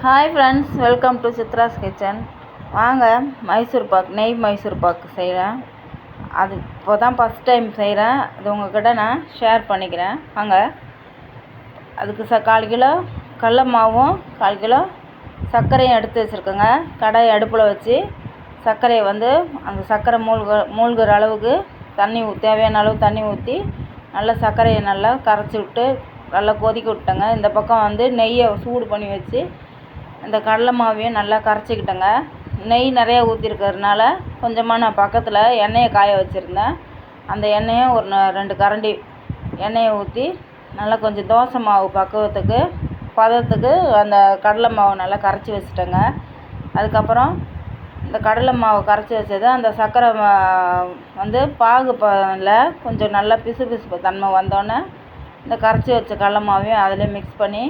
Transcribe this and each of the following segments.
Hi friends, welcome to Chitra's kitchen. வாங்க, மைசூர் பாக், நெய் மைசூர் பாக்கு செய்கிறேன். அது இப்போ தான் ஃபஸ்ட் டைம் செய்கிறேன். அது உங்கள்கிட்ட நான் ஷேர் பண்ணிக்கிறேன். வாங்க, அதுக்கு 1/4 கிலோ கடல மாவும் 1/4 கிலோ சர்க்கரையும் எடுத்து வச்சுருக்கேங்க. கடாய் அடுப்பில் வச்சு சர்க்கரையை அந்த சர்க்கரை மூழ்கிற அளவுக்கு தேவையான அளவு தண்ணி ஊற்றி நல்லா சர்க்கரையை நல்லா கரைச்சி விட்டு நல்லா கொதிக்க விட்டேங்க. இந்த பக்கம் நெய்யை சூடு பண்ணி வச்சு இந்த கடலை மாவையும் நல்லா கரைச்சிக்கிட்டேங்க. நெய் நிறையா ஊற்றிருக்கிறதுனால கொஞ்சமாக நான் பக்கத்தில் எண்ணெயை காய வச்சுருந்தேன். அந்த எண்ணெயை ஒரு 2 கரண்டி எண்ணெயை ஊற்றி நல்லா கொஞ்சம் தோசை மாவு பதத்துக்கு அந்த கடலை மாவை நல்லா கரைச்சி வச்சுட்டேங்க. அதுக்கப்புறம் இந்த கடலை மாவு கரைச்சி வச்சது அந்த சர்க்கரை பாகு கொஞ்சம் நல்லா பிசு தன்மை வந்தோடனே இந்த கரைச்சி வச்ச கடலை மாவையும் அதில் மிக்ஸ் பண்ணி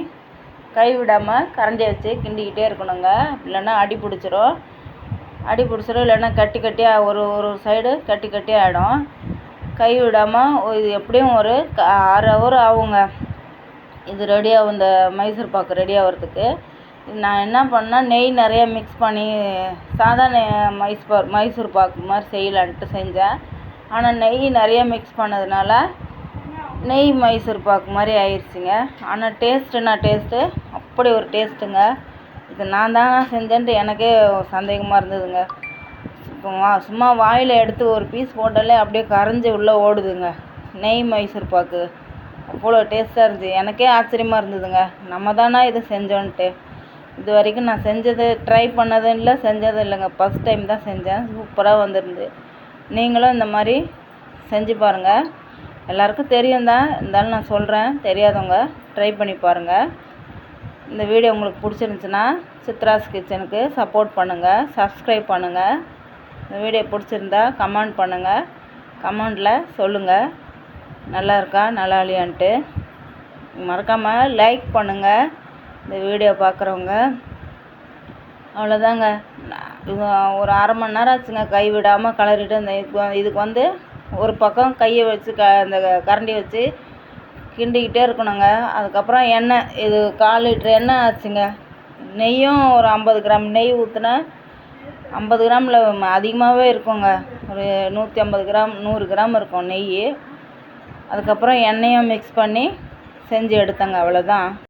கை விடாமல் கரண்டியை வச்சு கிண்டிக்கிட்டே இருக்கணுங்க. இல்லைன்னா அடி பிடிச்சிரும். இல்லைன்னா கட்டியாக ஒரு சைடு கட்டியாக ஆகிடும். கை விடாமல் இது எப்படியும் ஒரு 6 ஹவர் ஆகுங்க இது ரெடியாக இந்த மைசூர் பாக்கு ரெடி ஆகிறதுக்கு. நான் என்ன பண்ணேன், நெய் நிறையா மிக்ஸ் பண்ணி சாதாரண மைசூர் பாக்கு மாதிரி செய்யலான்ட்டு செஞ்சேன். ஆனால் நெய் நிறையா மிக்ஸ் பண்ணதுனால நெய் மைசூர் பாக்கு மாதிரி ஆயிடுச்சுங்க. ஆனால் டேஸ்ட்டு அப்படி ஒரு டேஸ்ட்டுங்க. இது நான் தானே செஞ்சேன்ட்டு எனக்கே சந்தேகமாக இருந்ததுங்க. சும்மா வாயில் எடுத்து ஒரு பீஸ் போட்டாலே அப்படியே கரைஞ்சி உள்ளே ஓடுதுங்க. நெய் மைசூர் பாக்கு அவ்வளோ டேஸ்ட்டாக இருந்துச்சு. எனக்கே ஆச்சரியமாக இருந்ததுங்க. நம்ம தானே இது செஞ்சோன்ட்டு. இது வரைக்கும் நான் ட்ரை பண்ணதும் இல்லை, செஞ்சதும் இல்லைங்க. ஃபஸ்ட் டைம் தான் செஞ்சேன். சூப்பராக வந்திருந்து. நீங்களும் இந்த மாதிரி செஞ்சு பாருங்கள். எல்லாருக்கும் தெரியும் தான், இருந்தாலும் நான் சொல்கிறேன். தெரியாதவங்க ட்ரை பண்ணி பாருங்கள். இந்த வீடியோ உங்களுக்கு பிடிச்சிருந்துச்சுன்னா சித்ராஸ் கிச்சனுக்கு சப்போர்ட் பண்ணுங்கள், சப்ஸ்கிரைப் பண்ணுங்கள். இந்த வீடியோ பிடிச்சிருந்தா கமெண்ட் பண்ணுங்கள். கமெண்டில் சொல்லுங்கள் நல்லா இருக்கா நல்லா இல்லையான்ட்டு. மறக்காமல் லைக் பண்ணுங்கள் இந்த வீடியோ பார்க்குறவங்க. அவ்வளோதாங்க. இது ஒரு 1/2 மணி நேரம் ஆச்சுங்க கை விடாமல் கலரிட்டு. இதுக்கு ஒரு பக்கம் கையை வச்சு அந்த கரண்டி வச்சு கிண்டிக்கிட்டே இருக்கணுங்க. அதுக்கப்புறம் எண்ணெய், இது 1/4 லிட்டர் எண்ணெய் ஆச்சுங்க. நெய்யும் ஒரு 50 கிராம் நெய் ஊற்றினேன். 50 கிராமில் அதிகமாகவே இருக்குங்க. ஒரு 150 கிராம் 100 கிராம் இருக்கும் நெய். அதுக்கப்புறம் எண்ணெயும் மிக்ஸ் பண்ணி செஞ்சு எடுத்தேங்க. அவ்வளோதான்.